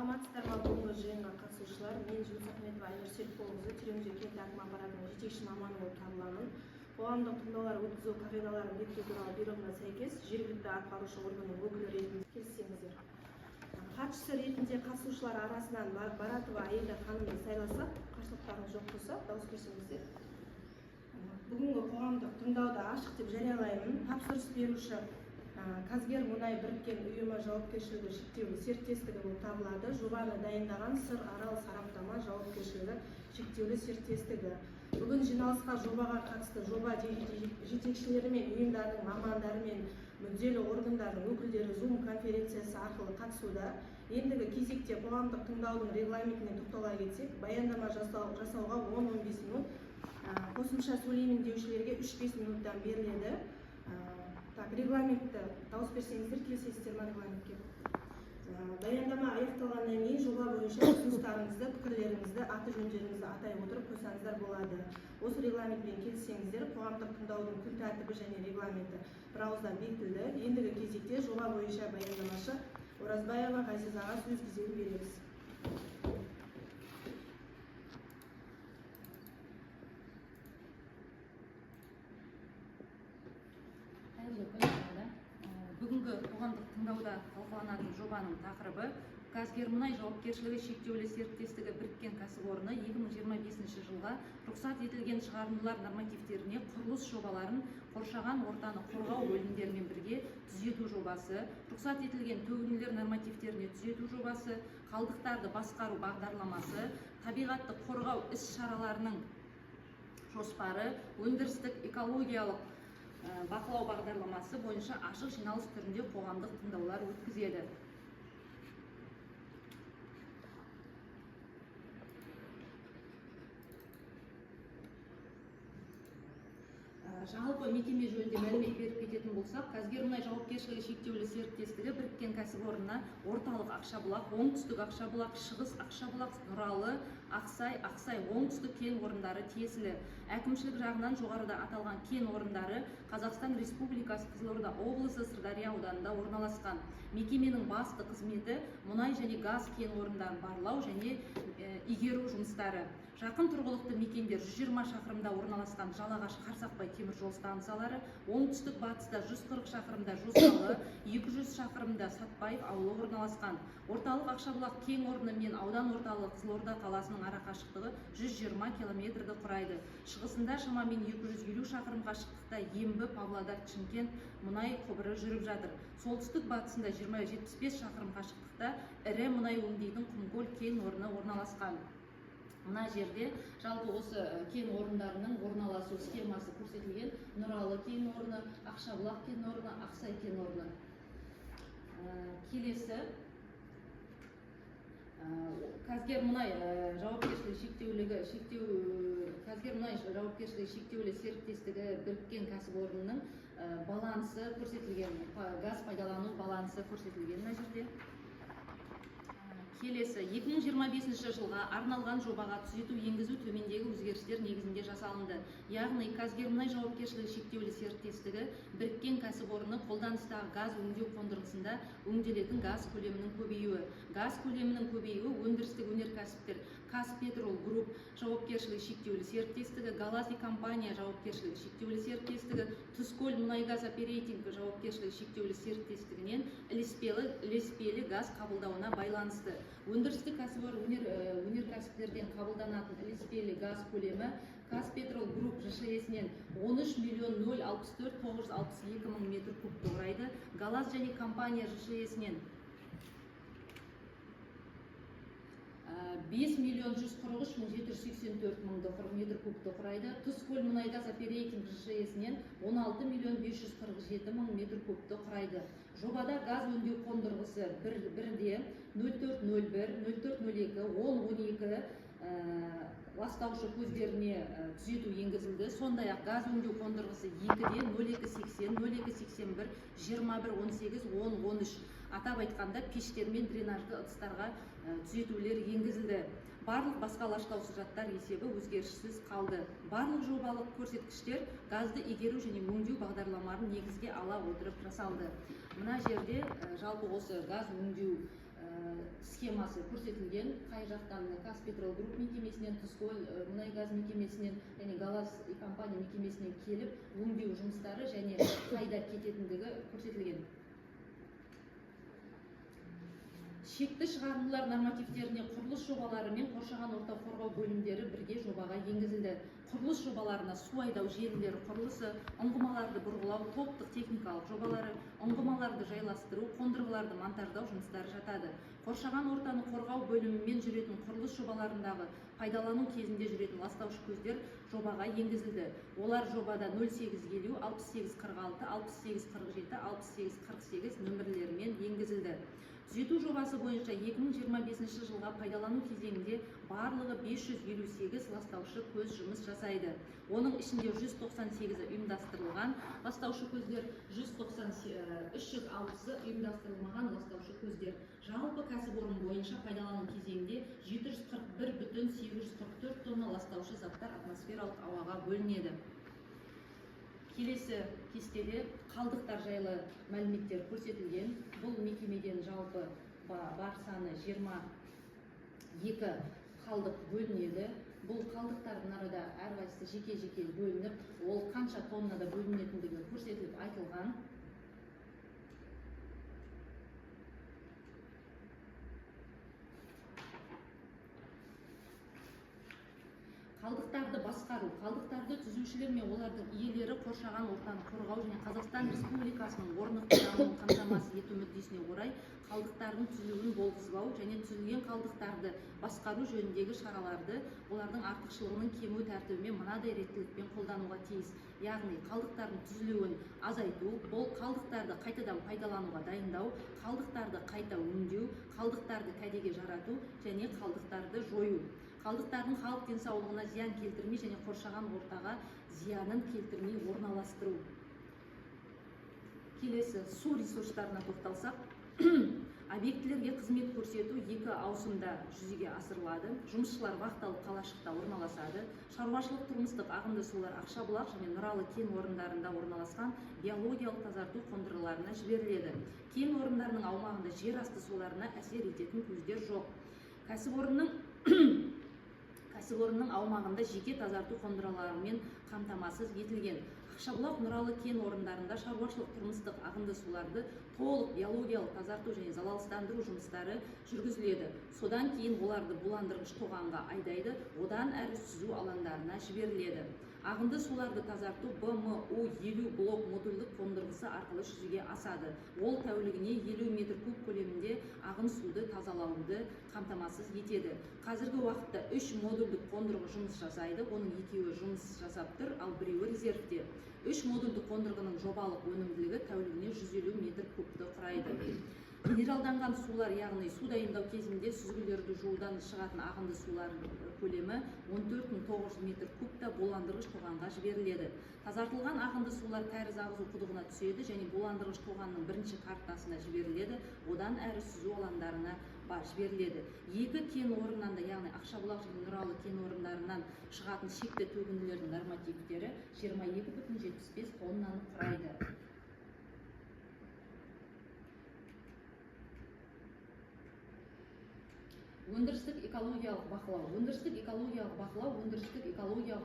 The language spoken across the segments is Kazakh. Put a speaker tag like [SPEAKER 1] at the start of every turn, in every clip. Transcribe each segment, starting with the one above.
[SPEAKER 1] Саламатсыздарбы, бүгүнкү жыйынга катышуучулар, мен Жулус Ахметова Айнур Серикулкызы Тереңөзү кент аким аппаратынын жетекчи маманы болуп табыламын. Коомдук тыңдаулар өткүзүү кагыйдаларын бекитүү тууралуу буйругуна сейкес жергиликтүү аткаруучу органдын өкүлү ретинде келишсеңиздер. Катчысы ретинде катышуучулар арасынан Баратова Айда ханымды сайласак, каршылыктарыңыз жок болсо дауыс берсеңиздер. Бүгүнкү коомдук тыңдауда ачык деп жарыялаймын. Тапшырыс берүүчү Казгер Мунай Бириккен уюму жоопкерчилиги шектелүү серіктестиги болуп табылады. Жобаны дайындаган Сыр Арал Сараптама жоопкерчилиги шектелүү серіктестиги. Бүгүн жиналыска жобага катысты жоба жетекчилери мен уюмдардын мамандары мен мүдделүү органдардын өкүлдөрү Zoom конференциясы аркылуу катышууда. Эндиги кезекте коомдук тыңдаудун регламентине токтола кетсек, баяндама жасауга 10-15 минут, косумча сүйлөймүн деушілерге 3-5 минуттан бериледі. Регламентті дауыс берсеңіздер, келісесіздер ма регламентке? Баяндама аяқталғаннан кейін жоба бойынша ұсыныстарыңызды, пікірлеріңізді, аты жөндеріңізді атай отырып қойсаңыздар болады. Осы регламентпен келіссеңіздер, қоғамдық тыңдаудың күн тәртібі және регламенті бір ауыздан бекітілді. Ендігі кезекте жоба бойынша баяндамашы Оразбаева Ғазизаға сөз кезегін береміз.
[SPEAKER 2] Бүгінгі қоғамдық тыңдауда талқыланатын жобаның тақырыбы Казгер Мунай жоопкерчилиги шектеулүү серіктестігі біріккен кәсіпорны 2025 жылға рұқсат етілген шығарындылар нормативтеріне құрылыс жобаларын қоршаған ортаны қорғау бөлімдерімен бірге түзету жобасы, рұқсат етілген төгінділер нормативтеріне түзету жобасы, қалдықтарды басқару бағдарламасы, табиғатты қорғау іс-шараларының жоспары, өндірістік экологиялық бақылау бағдарламасы бойынша ашық жиналыс түрінде қоғамдық тыңдаулар өткізеді. Жалпы мекеме жөнінде мәлімет беріп кететін болсақ, Казгер Мунай жоопкерчилиги шектеулүү серіктестігі біріккен кәсіпорнына орталық Ақшабұлақ, оңтүстік Ақшабұлақ, шығыс Ақшабұлақ, Нұралы, Ақсай, оңтүстік кен орындары тиесілі. Әкімшілік жағынан жоғарыда аталған кен орындары Қазақстан Республикасы Қызылорда облысы Сырдария ауданында орналасқан. Мекеменің басты қызметі мұнай және газ кен орындарын барлау және игеру жұмыстары. Жақын тұрғылықты мекендер 120 шақырымда орналасқан Жалағаш Қарсақбай темір жол станциялары, оңтүстік батыста 140 шақырымда Жосалы, 200 шақырымда Сатпаев ауылы орналасқан. Орталық Ақшабұлақ кен орны мен аудан орталығы Қызылорда қаласының арақашықтығы 120 километрді құрайды. Шығысында шамамен 250 шақырым қашықтықта Ембі, Павлодар, Шымкент мұнай құбыры жүріп жатыр. Солтүстік батысында 20-25 шақырым қашықтықта ірі мұнай өңдейтін Құмкөл кен орны орналасқан. Мына жерде жалпы осы кен орындарының орналасу схемасы көрсетілген. Нұралы кен орны, Ақшабұлақ кен орны, Ақсай кен орны. Келесі Казгер Мунай жоопкерчилиги шектеулүү серіктестігі біріккен кәсіпорынның балансы көрсетілген, газ пайдалану балансы көрсетілген мына жерде. Келесі 2025 жылға арналған жобаға түзету енгізу төмендегі өзгерістер негізінде жасалынды. Яғни Казгер Мунай жоопкерчилиги шектеулүү серіктестігі біріккен кәсіпорны қолданыстағы газ өңдеу қондырғысында өңделетін газ көлемінің көбеюі. Газ көлемінің көбеюі өндірістік өнеркәсіптер Казпетрол Групп жоопкерчилиги шектеулүү серіктестігі, Галази компания жоопкерчилиги шектеулүү серіктестігі, Тұзкөл мұнайгаз оперейтинг жоопкерчилиги шектеулүү серіктестігінен ілеспелі газ қабылдауына байланысты. Өндірістік өнеркәсіптерден қабылданатын ілеспелі газ көлемі Казпетрол Групп ЖШС-нен 13 миллион 064 962 мың метр кубты құрайды. Галаз және компания ЖШС-нен 5 миллион 143 мың 784 мың метр кубты құрайды. Тұзкөл мұнайгаз оперейтинг ЖШС-нен 16 миллион 547 мың метр кубты құрайды. Жобада газ өңдеу қондырғысы бірде 0401, 0402, 1012 ластаушы көздеріне түзету енгізілді. Сондай-ақ газ өңдеу қондырғысы 2-де 0280, 0281, 2118, 1013. Атап айтқанда пештер мен дренажды ыдыстарға түзетулер енгізілді. Барлық басқа ластаусыз заттар есебі өзгеріссіз қалды. Барлық жобалық көрсеткіштер газды игеру және өңдеу бағдарламаларын негізге ала отырып жасалды. Мына жерде жалпы осы газ өңдеу схема схемасы көрсетілген. Қай жақтан Қазпетрол Групп мекемесінен, Тұзкөл мұнай газ мекемесінен және Галас компания мекемесінен келіп өңдеу жұмыстары және қайда кететіндігі көрсетілген. Шекті шығарындылар нормативтеріне құрылыс жобалары мен қоршаған орта қорғау бөлімдері бірге жобаға енгізілді. Құрылыс жобаларына су айдау желілері құрылысы, ұңғымаларды бұрғылау, топтық техникалық жобалары, ұңғымаларды жайластыру, қондырғыларды монтаждау жұмыстары жатады. Қоршаған ортаны қорғау бөлімімен жүретін құрылыс жобаларындағы пайдалану кезінде жүретін ластаушы көздер жобаға енгізілді. Олар жобада 0850, 6846, 6847, 6848 нөмірлерімен енгізілді. Түзету жобасы бойынша 2025 жылға пайдалану кезеңінде барлығы 558 ластаушы көз жұмыс жасайды. Оның ішінде 198-і ұйымдастырылған ластаушы көздер, 306-ы ұйымдастырылмаған ластаушы көздер. Жалпы кәсіпорын бойынша пайдалану кезеңінде 741,844 тонна ластаушы заттар атмосфералық ауаға бөлінеді. Келесі кестеде қалдықтар жайлы мәліметтер көрсетілген. Бұл мекемеден жалпы бар саны 22 қалдық бөлінеді. Бұл қалдықтардың арада әрқайсысы жеке-жеке бөлініп, ол қанша тоннада бөлінетіндігі көрсетіліп айтылған. Қалдықтарды басқару. Қалдықтарды түзушілер мен олардың иелері қоршаған ортаны қорғау және Қазақстан Республикасының орнықты дамуын қамтамасыз ету мүддесіне орай қалдықтардың түзілуін болғызбау және түзілген қалдықтарды басқару жөніндегі шараларды олардың артықшылығының кему тәртібімен мынадай реттілікпен қолдануға тиіс. Яғни қалдықтардың түзілуін азайту, ол қалдықтарды қайтадан пайдалануға дайындау, қалдықтарды қайта өңдеу, қалдықтарды кәдеге жарату және қалдықтарды жою. Қалдықтардың халық денсаулығына зиян келтірмей және қоршаған ортаға зиянын келтірмей орналастыру. Келесі су ресурстарына тоқталсақ, объектілерге қызмет көрсету 2 ауысымда жүзеге асырылады. Жұмысшылар вахталық қалашықта орналасады. Шаруашылық тұрмыстық ағынды сулар Ақшабұлақ және Нұралы кен орындарында орналасқан биологиялық тазарту қондырғыларына жіберіледі. Кен орындарының аумағында жер асты суларына әсер ететін көздер жоқ. Кәсіпорынның аумағында жеке тазарту қондырғыларымен қамтамасыз етілген. Ақшабұлақ Нұралы кен орындарында шаруашылық тұрмыстық ағынды суларды толық биологиялық тазарту және залалсыздандыру жұмыстары жүргізіледі. Содан кейін оларды буландырғыш тоғанға айдайды, одан әрі сүзу алаңдарына жіберіледі. Ағынды суларды тазарту БМУ-50 блок модульдік қондырғысы арқылы жүзеге асады. Ол тәулігіне 50 метр куб көлемінде ағын суды тазалауды қамтамасыз етеді. Қазіргі уақытта 3 модульдік қондырғы жұмыс жасайды, оның 2-і жұмыс жасап тұр, ал 1-і резервте. 3 модульдік қондырғының жобалық өнімділігі тәулігіне 150 метр кубты құрайды. Минералданған сулар, яғни су дайындау кезінде сүзгілерді жуудан шығатын ағынды сулар көлемі 14.900 метр кубта буландырғыш тоғанға жіберіледі. Тазартылған ағынды сулар кәріз ағызу құдығына түседі және буландырғыш тоғанның бірінші картасына жіберіледі, одан әрі сүзу алаңдарына жіберіледі. 2 кен орнынан да, яғни Ақшабұлақ және Нұралы кен орындарынан шығатын шекті төгінділердің нормативтері 22,75 тоннаны құрайды. Өндірістік экологиялық бақылау. Өндірістік экологиялық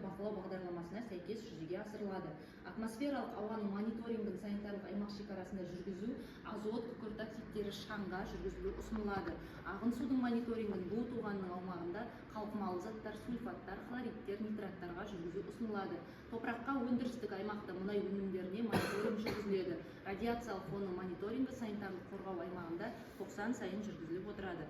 [SPEAKER 2] бақылау бағдарламасына сәйкес жүзеге асырылады. Атмосфералық ауаның мониторингін санитарлық аймақ шекарасында жүргізу, азот, күкірт оксидтері шаңға жүргізілу ұсынылады. Ағын судың мониторингін бу тоғанның аумағында қалқымалы заттар, сульфаттар, хлоридтер, нитраттарға жүргізу ұсынылады. Топыраққа өндірістік аймақта мұнай өнімдеріне мониторинг жүргізіледі. Радиациялық фонның мониторингі санитарлық қорғау аймағында 90 сайын жүргізіліп отырады.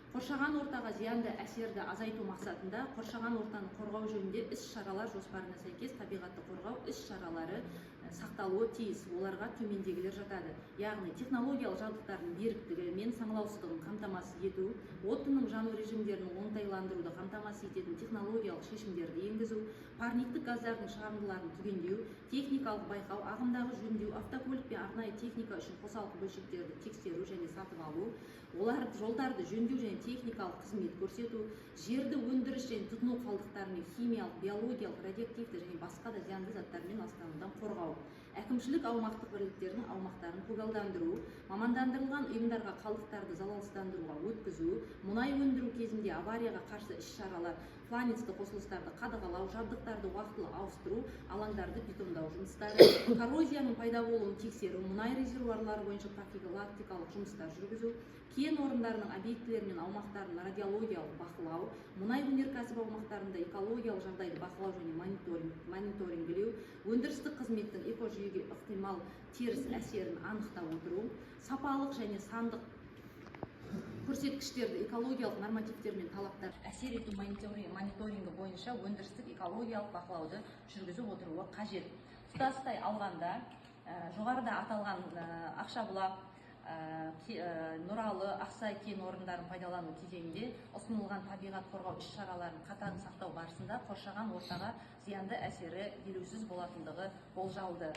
[SPEAKER 2] Қоршаған ортаға зиянды әсерді азайту мақсатында қоршаған ортаны қорғау жөнінде іс-шаралар жоспарына сәйкес табиғатты қорғау іс-шаралары сақталуы тиіс. Оларға төмендегілер жатады. Яғни технологиялық жабдықтардың беріктігі мен саңылаусыздығын қамтамасыз ету, отынның жану режимдерін оңтайландыруды қамтамасыз ететін технологиялық шешімдерді енгізу, парниктік газдардың шығарындыларын түгендеу, техникалық байқау, ағымдағы жөндеу, автокөлік пен арнайы техника үшін қосалқы бөлшектерді тексеру және сатып алу, оларды жолдарды жөндеу және техникалық қызмет көрсету, жерді өндіріс және тұтыну қалдықтарымен химиялық, биологиялық, радиоактивті және басқа да зиянды заттармен ластанудан қорғау, әкімшілік аумақтық бірліктердің аумақтарын көгалдандыру, мамандандырылған ұйымдарға қалдықтарды залалсыздандыруға өткізу, мұнай өндіру кезінде аварияға қарсы іс-шаралар, фланецті қосылыстарды қадағалау, жабдықтарды уақытылы ауыстыру, алаңдарды бетондау жұмыстары, коррозияның пайда болуын тексеру, мұнай резервуарлары бойынша профилактикалық жұмыстар жүргізу, кен орындарының объектілері мен аумақтарын радиологиялық бақылау, мұнай өнеркәсібі аумақтарында экологиялық жағдайды бақылау және мониторингілеу, өндірістік қызметтің экожүйеге ықтимал теріс әсерін анықтап отыру, сапалық және сандық көрсеткіштерді экологиялық нормативтер мен талаптар әсер ету мониторингі бойынша өндірістік экологиялық бақылауды жүргізіп отыруы қажет. Тұтастай алғанда, жоғарыда аталған Ақшабұлақ, Нұралы, Ақсай кен орындарын пайдалану кезеңінде ұсынылған табиғат қорғау іс-шараларын қатаң сақтау барысында қоршаған ортаға зиянды әсері елеусіз болатындығы болжалды.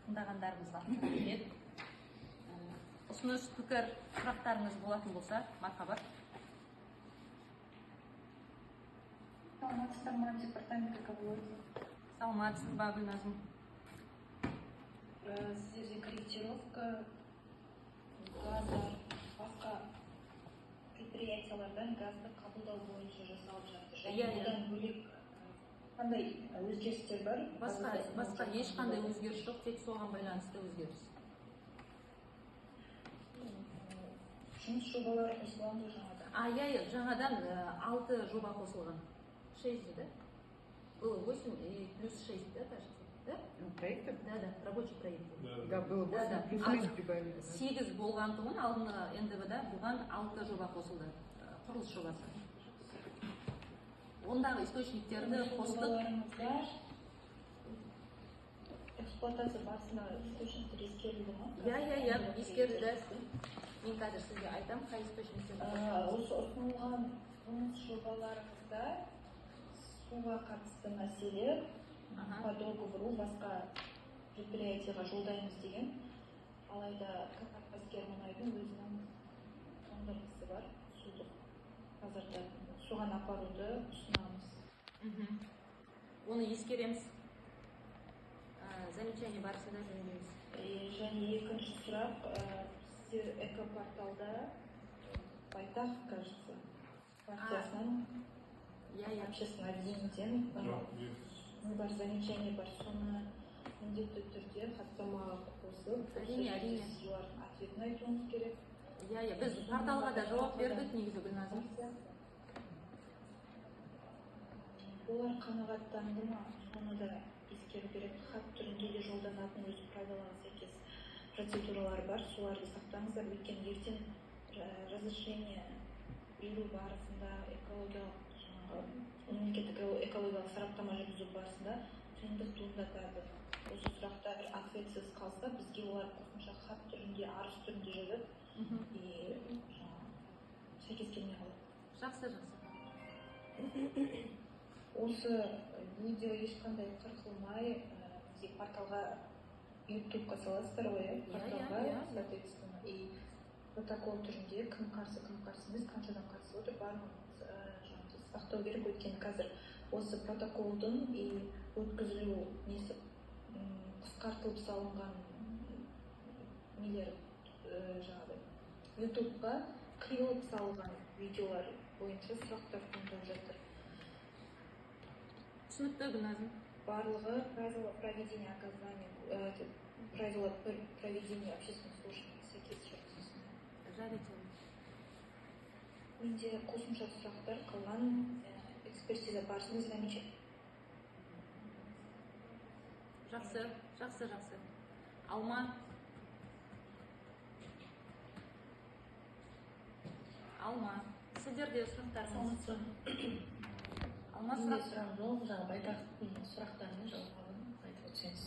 [SPEAKER 2] Тыңдағандарыңызға рахмет. Ұсыныс, пікір, сұрақтарыңыз болатын болса, мархабат.
[SPEAKER 3] Саламатсыздар ма, департамент экологии?
[SPEAKER 2] Саламатсыз ба, Гүлназым?
[SPEAKER 3] Сіздерде корректировка газдар, басқа предприятиялардан газды қабылдау бойынша жасалып жатыр. Одан бөлек қандай өзгерістер бар?
[SPEAKER 2] Басқа ешқандай өзгеріс жоқ, тек соған байланысты өзгеріс.
[SPEAKER 3] Жұмыс жобалары қосылған жаңадан?
[SPEAKER 2] Жаңадан 6 жоба қосылған. 6 да? Было 8 и плюс 6, да, кажется? Да?
[SPEAKER 4] Проекты?
[SPEAKER 2] Да, рабочий проект.
[SPEAKER 4] Да, было 8, плюс 6 прибавили.
[SPEAKER 2] 8 болғандығын алдыңғы НДВ-да бұған 6 жоба қосылды. Құрылыс жобасы. Ондағы источниктерді қостық.
[SPEAKER 3] Эксплуатация барысында источниктер ескерілді ма?
[SPEAKER 2] Ескерілді. Мен қазір сізге айтам, қай источниктер?
[SPEAKER 3] Осы ұсынылған жұмыс жобаларыңызда суға қатысты мәселе, по договору басқа предприятияға жолдаймыз деген, алайда Казгермунайдың өзінің қондырғысы бар, суды қазірді соған апаруды ұсынамыз.
[SPEAKER 2] Оны ескереміз. Замечание барысында жөндейміз.
[SPEAKER 3] Және екінші сұрақ, сіздер экопорталда Байтақ, кажется, партиясынан общественное объединениеден бар замечание бар, соны міндетті түрде хаттамаға қосып, олардың ответін айтуымыз керек.
[SPEAKER 2] Біз порталға да жауап бердік, негізі Гүлназым.
[SPEAKER 3] Олар қанағаттанды ма, соны да ескеру керек. Хат түрінде де жолданатын өз правилаға сәйкес процедуралар бар, соларды сақтаңыздар. Өйткені ертең разрешение беру барысында мемлекеттік экологиялық сараптама жүргізу барысында қиындық туындатады. Осы сұрақта ответсіз қалса, бізге олар қосымша хат түрінде, арыз түрінде жазып, сәйкес келмей қалады.
[SPEAKER 2] Жақсы.
[SPEAKER 3] Осы видео ешқандай қырқылмай, бізде порталға ютубқа саласыздар ғой, порталға, соответственно, и протокол түрінде кім қарсы емес, қаншадан қарсы отыр, барлығын сақтау керек. Өйткені қазір осы протоколдың өткізілу несі қысқартылып салынған нелер жаңағыдай ютубқа қиылып салынған видеолар бойынша сұрақтар туындап жатыр.
[SPEAKER 2] Түсінікті, Гүлназым.
[SPEAKER 3] Барлығы правила проведения общественных слушаний сәйкес жүргізілсін.
[SPEAKER 2] Жарайды.
[SPEAKER 3] Менде қосымша сұрақтар қалған экспертиза барысында замечание.
[SPEAKER 2] Жақсы. Алма, сіздерде сұрақтарыңыз? Алма
[SPEAKER 3] сұрағым жоқ, жаңа Байтақтың сұрақтарына жауабын айтып өтсеңіз.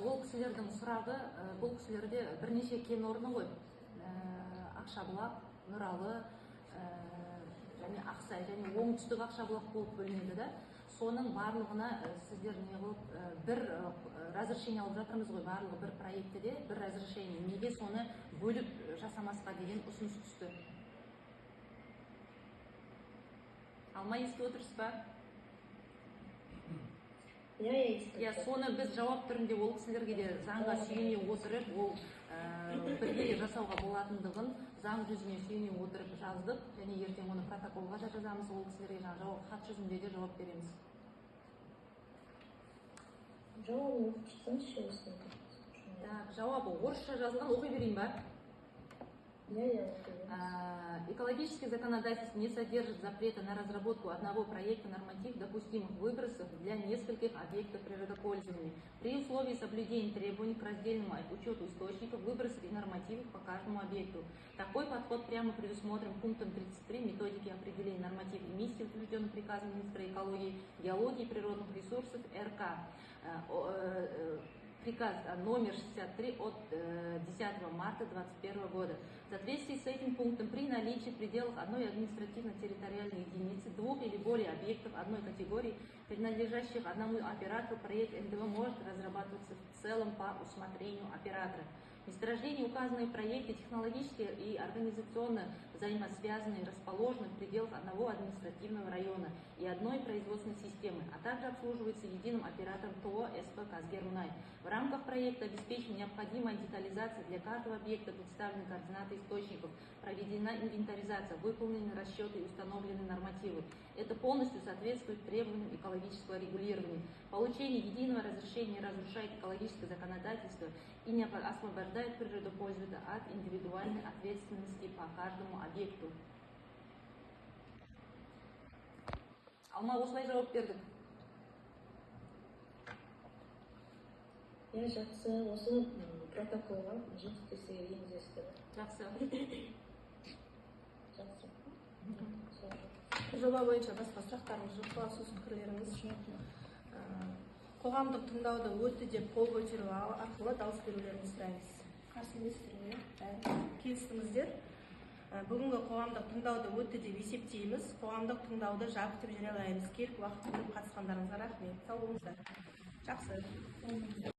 [SPEAKER 2] Ол кісілердің сұрағы, бұл кісілерде бірнеше кен орны ғой. Ақшабұлақ, Нұралы, және Ақсай, және оңтүстік Ақшабұлақ болып бөлінеді да. Соның барлығына сіздер бір разрешение алып жатырмыз ғой, барлығы бір проектіде бір разрешение. Неге соны бөліп жасамасқа деген ұсыныс түсті. Алма, естіп отырсыз ба?
[SPEAKER 3] Естіп.
[SPEAKER 2] Соны біз жауап түрінде ол кісілерге де заңға сүйене отырып, ол бірге жасауға болатындығын заң жүзіне сүйене отырып жаздық және ертең оны протоколға да жазамыз, ол кісілерге жауап хат жүзінде де жауап береміз.
[SPEAKER 3] Жауабын оқып шықсаңызшы осыны.
[SPEAKER 2] Так, жауабы орысша жазылған, оқи берейін ба? Экологическое законодательство не содержит запрета на разработку одного проекта норматив допустимых выбросов для нескольких объектов природопользования при условии соблюдения требований к раздельному учету источников выбросов и нормативов по каждому объекту. Такой подход прямо предусмотрен пунктом 33 методики определения норматив эмиссий, утвержденным приказом министра экологии, геологии и природных ресурсов РК. Приказ номер 63 от 10 марта 2021 года. В соответствии с этим пунктом при наличии в пределах одной административно-территориальной единицы двух или более объектов одной категории, принадлежащих одному оператору, проект НДВ может разрабатываться в целом по усмотрению оператора. Месторождения, указанные в проекте, технологически и организационно взаимосвязаны и расположены в пределах одного административного района и одной производственной системы, а также обслуживаются единым оператором ТО СП «Казгермунай». В рамках проекта обеспечена необходимая детализация для каждого объекта, представлены координаты источников, проведена инвентаризация, выполнены расчеты и установлены нормативы. Это полностью соответствует требованиям экологического регулирования. Получение единого разрешения разрушает экологическое законодательство и не освобождает природопользователя от индивидуальной ответственности по каждому объекту. Алма, осылай жауап бердік.
[SPEAKER 3] Жақсы, осы протоколға жұмыс кестеге енгізесіздер.
[SPEAKER 2] Жақсы.
[SPEAKER 3] Жақсы.
[SPEAKER 1] Жоба бойынша басқа сұрақтарыңыз жоқ па, ұсыныс пікірлеріңіз? Қоғамдық тыңдауды өтті деп қол көтеру арқылы дауыс берулеріңізді сұраймыз. Қарсы емессіздер ме? Келістіңіздер. Бүгінгі қоғамдық тыңдауды өтті деп есептейміз. Қоғамдық тыңдауды жабық деп жариялаймыз. Келіп уақыт бөліп қатысқандарыңызға рахмет. Сау болыңыздар. Жақсы.